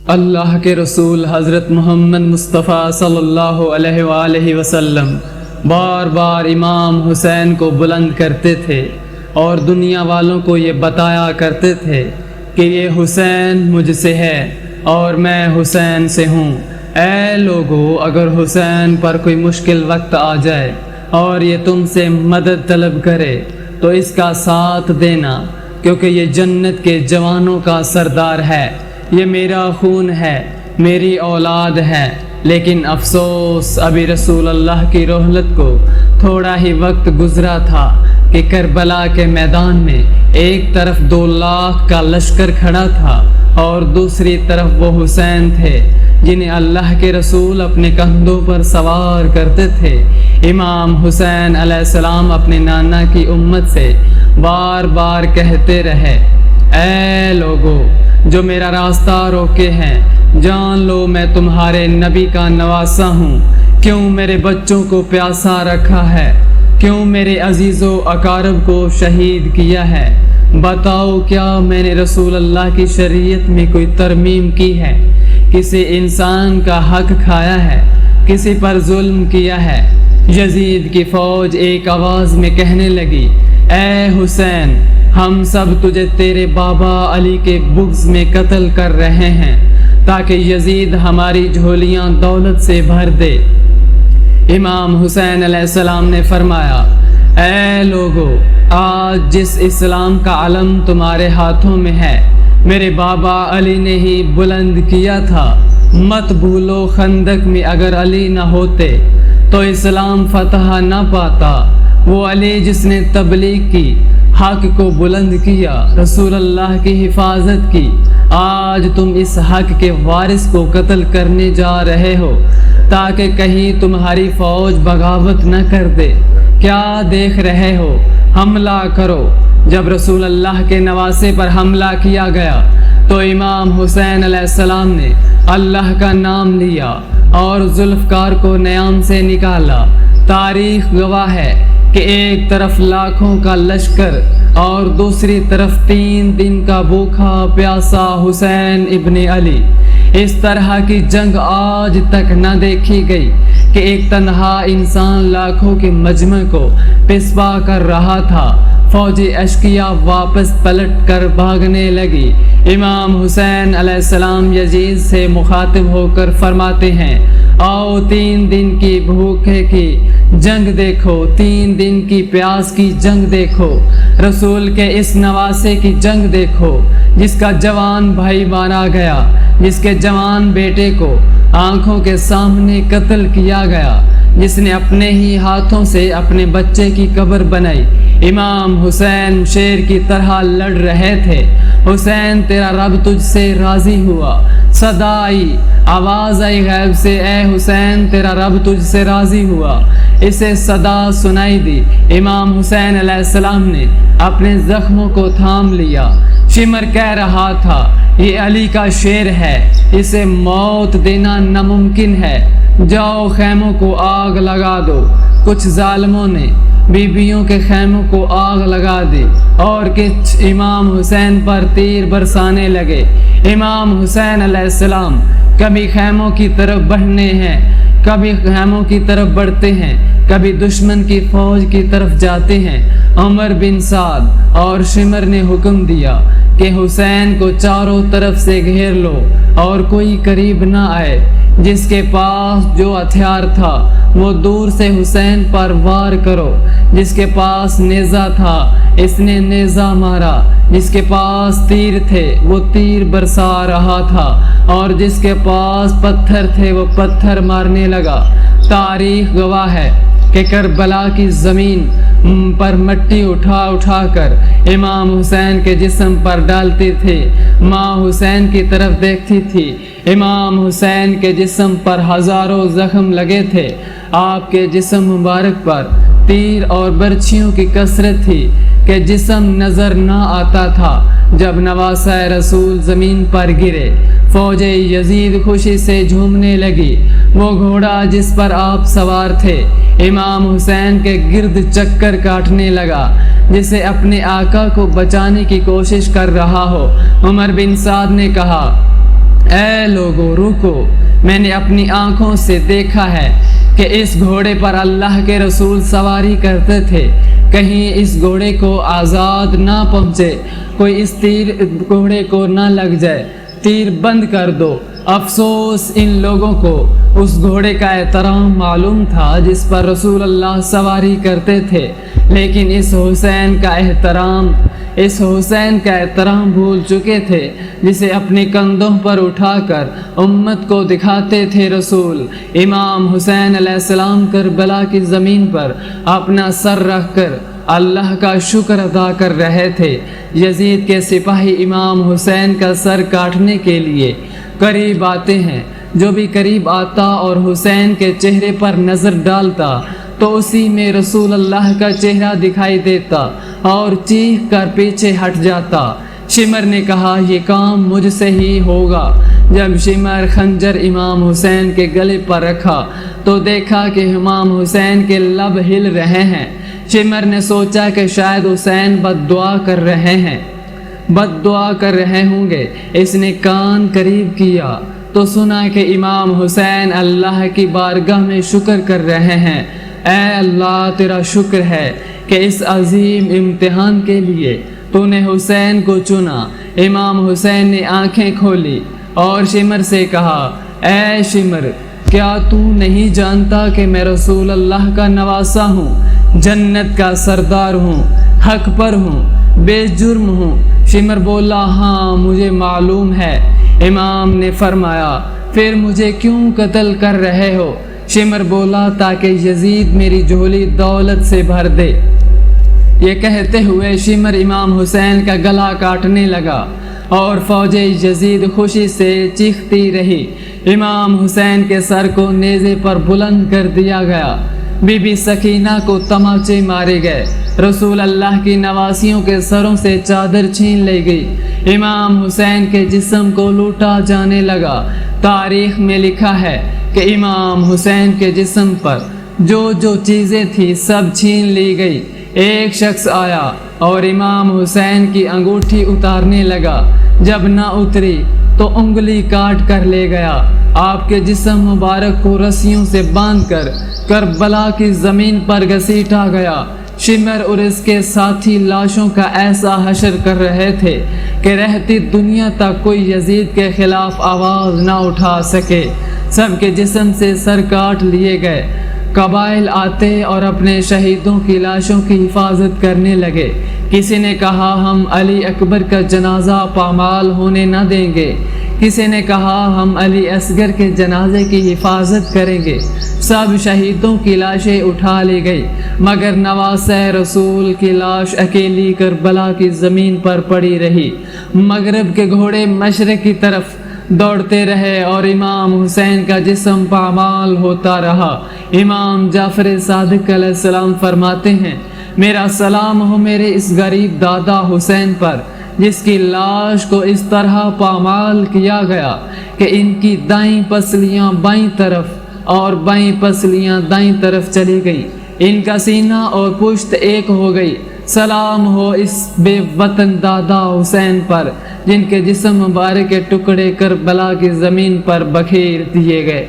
اللہ کے رسول حضرت محمد مصطفیٰ صلی اللہ علیہ وآلہ وسلم بار بار امام حسین کو بلند کرتے تھے اور دنیا والوں کو یہ بتایا کرتے تھے کہ یہ حسین مجھ سے ہے اور میں حسین سے ہوں۔ اے لوگو، اگر حسین پر کوئی مشکل وقت آ جائے اور یہ تم سے مدد طلب کرے تو اس کا ساتھ دینا، کیونکہ یہ جنت کے جوانوں کا سردار ہے، یہ میرا خون ہے، میری اولاد ہے۔ لیکن افسوس، ابھی رسول اللہ کی رحلت کو تھوڑا ہی وقت گزرا تھا کہ کربلا کے میدان میں ایک طرف 2 لاکھ کا لشکر کھڑا تھا اور دوسری طرف وہ حسین تھے جنہیں اللہ کے رسول اپنے کندھوں پر سوار کرتے تھے۔ امام حسین علیہ السلام اپنے نانا کی امت سے بار بار کہتے رہے، اے لوگو جو میرا راستہ روکے ہیں، جان لو میں تمہارے نبی کا نواسا ہوں۔ کیوں میرے بچوں کو پیاسا رکھا ہے؟ کیوں میرے عزیز و اقارب کو شہید کیا ہے؟ بتاؤ، کیا میں نے رسول اللہ کی شریعت میں کوئی ترمیم کی ہے؟ کسی انسان کا حق کھایا ہے؟ کسی پر ظلم کیا ہے؟ یزید کی فوج ایک آواز میں کہنے لگی، اے حسین، ہم سب تجھے تیرے بابا علی کے بغض میں قتل کر رہے ہیں تاکہ یزید ہماری جھولیاں دولت سے بھر دے۔ امام حسین علیہ السلام نے فرمایا، اے لوگو، آج جس اسلام کا علم تمہارے ہاتھوں میں ہے میرے بابا علی نے ہی بلند کیا تھا۔ مت بھولو، خندق میں اگر علی نہ ہوتے تو اسلام فتح نہ پاتا۔ وہ علی جس نے تبلیغ کی، حق کو بلند کیا، رسول اللہ کی حفاظت کی، آج تم اس حق کے وارث کو قتل کرنے جا رہے ہو تاکہ کہیں تمہاری فوج بغاوت نہ کر دے۔ کیا دیکھ رہے ہو؟ حملہ کرو۔ جب رسول اللہ کے نواسے پر حملہ کیا گیا تو امام حسین علیہ السلام نے اللہ کا نام لیا اور ذوالفقار کو نیام سے نکالا۔ تاریخ گواہ ہے کہ ایک طرف لاکھوں کا لشکر اور دوسری طرف 3 دن کا بھوکا پیاسا حسین ابن علی۔ اس طرح کی جنگ آج تک نہ دیکھی گئی کہ ایک تنہا انسان لاکھوں کے مجمع کو پسپا کر رہا تھا۔ فوجی اشقیاء واپس پلٹ کر بھاگنے لگی۔ امام حسین علیہ السلام یزید سے مخاطب ہو کر فرماتے ہیں، آؤ 3 دن کی بھوکے کی جنگ دیکھو، 3 دن کی پیاس کی جنگ دیکھو، رسول کے اس نواسے کی جنگ دیکھو جس کا جوان بھائی مارا گیا، جس کے جوان بیٹے کو آنکھوں کے سامنے قتل کیا گیا، جس نے اپنے ہی ہاتھوں سے اپنے بچے کی قبر بنائی۔ امام حسین شیر کی طرح لڑ رہے تھے، حسین تیرا رب تجھ سے راضی ہوا۔ صدا آئی، آواز آئی غیب سے، اے حسین تیرا رب تجھ سے راضی ہوا۔ اسے صدا سنائی دی۔ امام حسین علیہ السلام نے اپنے زخموں کو تھام لیا۔ شمر کہہ رہا تھا، یہ علی کا شیر ہے، اسے موت دینا ناممکن ہے، جاؤ خیموں کو آگ لگا دو۔ کچھ ظالموں نے بیویوں کے خیموں کو آگ لگا دی اور کچھ امام حسین پر تیر برسانے لگے۔ امام حسین علیہ السلام کبھی خیموں کی طرف بڑھنے ہیں، کبھی خیموں کی طرف بڑھتے ہیں، کبھی دشمن کی فوج کی طرف جاتے ہیں۔ عمر بن سعد اور شمر نے حکم دیا کہ حسین کو چاروں طرف سے گھیر لو اور کوئی قریب نہ آئے۔ جس کے پاس جو ہتھیار تھا وہ دور سے حسین پر وار کرو۔ جس کے پاس نیزہ تھا اس نے نیزہ مارا، جس کے پاس تیر تھے وہ تیر برسا رہا تھا اور جس کے پاس پتھر تھے وہ پتھر مارنے لگا۔ تاریخ گواہ ہے کہ کربلا کی زمین پر مٹی اٹھا اٹھا کر امام حسین کے جسم پر ڈالتے تھے۔ ماں حسین کی طرف دیکھتی تھی۔ امام حسین کے جسم پر ہزاروں زخم لگے تھے۔ آپ کے جسم مبارک پر تیر اور برچھیوں کی کثرت تھی کہ جسم نظر نہ آتا تھا۔ جب نواسہ رسول زمین پر گرے، فوج یزید خوشی سے جھومنے لگی۔ وہ گھوڑا جس پر آپ سوار تھے امام حسین کے گرد چکر کاٹنے لگا جسے اپنے آقا کو بچانے کی کوشش کر رہا ہو۔ عمر بن سعد نے کہا، اے لوگو رکو، میں نے اپنی آنکھوں سے دیکھا ہے کہ اس گھوڑے پر اللہ کے رسول سواری کرتے تھے، کہیں اس گھوڑے کو آزاد نہ پہنچے، کوئی اس گھوڑے کو نہ لگ جائے، تیر بند کر دو۔ افسوس ان لوگوں کو اس گھوڑے کا احترام معلوم تھا جس پر رسول اللہ سواری کرتے تھے، لیکن اس حسین کا احترام بھول چکے تھے جسے اپنے کندھوں پر اٹھا کر امت کو دکھاتے تھے رسول۔ امام حسین علیہ السلام کربلا کی زمین پر اپنا سر رکھ کر اللہ کا شکر ادا کر رہے تھے۔ یزید کے سپاہی امام حسین کا سر کاٹنے کے لیے قریب آتے ہیں، جو بھی قریب آتا اور حسین کے چہرے پر نظر ڈالتا تو اسی میں رسول اللہ کا چہرہ دکھائی دیتا اور چیخ کر پیچھے ہٹ جاتا۔ شمر نے کہا یہ کام مجھ سے ہی ہوگا۔ جب شمر خنجر امام حسین کے گلے پر رکھا تو دیکھا کہ امام حسین کے لب ہل رہے ہیں۔ شمر نے سوچا کہ شاید حسین بد دعا کر رہے ہوں گے۔ اس نے کان قریب کیا تو سنا کہ امام حسین اللہ کی بارگاہ میں شکر کر رہے ہیں۔ اے اللہ تیرا شکر ہے کہ اس عظیم امتحان کے لیے تو نے حسین کو چنا۔ امام حسین نے آنکھیں کھولی اور شمر سے کہا، اے شمر، کیا تو نہیں جانتا کہ میں رسول اللہ کا نواسہ ہوں، جنت کا سردار ہوں، حق پر ہوں، بے جرم ہوں؟ شمر بولا، ہاں مجھے معلوم ہے۔ امام نے فرمایا، پھر مجھے کیوں قتل کر رہے ہو؟ شمر بولا، تاکہ یزید میری جھولی دولت سے بھر دے۔ یہ کہتے ہوئے شمر امام حسین کا گلا کاٹنے لگا اور فوج یزید خوشی سے چیختی رہی۔ امام حسین کے سر کو نیزے پر بلند کر دیا گیا۔ بی بی سکینہ کو تماچے مارے گئے۔ رسول اللہ کی نواسیوں کے سروں سے چادر چھین لی گئی۔ امام حسین کے جسم کو لوٹا جانے لگا۔ تاریخ میں لکھا ہے کہ امام حسین کے جسم پر جو چیزیں تھیں سب چھین لی گئی۔ ایک شخص آیا اور امام حسین کی انگوٹھی اتارنے لگا، جب نہ اتری تو انگلی کاٹ کر لے گیا۔ آپ کے جسم مبارک کو رسیوں سے باندھ کر کربلا کی زمین پر گھسیٹا گیا۔ شمر اور اس کے ساتھی لاشوں کا ایسا حشر کر رہے تھے کہ رہتی دنیا تک کوئی یزید کے خلاف آواز نہ اٹھا سکے۔ سب کے جسم سے سر کاٹ لیے گئے۔ قبائل آتے اور اپنے شہیدوں کی لاشوں کی حفاظت کرنے لگے۔ کسی نے کہا ہم علی اکبر کا جنازہ پامال ہونے نہ دیں گے، کسی نے کہا ہم علی اصغر کے جنازے کی حفاظت کریں گے۔ سب شہیدوں کی لاشیں اٹھا لی گئی، مگر نواسہ رسول کی لاش اکیلی کربلا کی زمین پر پڑی رہی۔ مغرب کے گھوڑے مشرق کی طرف دوڑتے رہے اور امام حسین کا جسم پامال ہوتا رہا۔ امام جعفر صادق علیہ السلام فرماتے ہیں، میرا سلام ہو میرے اس غریب دادا حسین پر، جس کی لاش کو اس طرح پامال کیا گیا کہ ان کی دائیں پسلیاں بائیں طرف اور بائیں پسلیاں دائیں طرف چلی گئی، ان کا سینہ اور پشت ایک ہو گئی۔ سلام ہو اس بے وطن دادا حسین پر، جن کے جسم مبارک کے ٹکڑے کربلا کی زمین پر بکھیر دیے گئے۔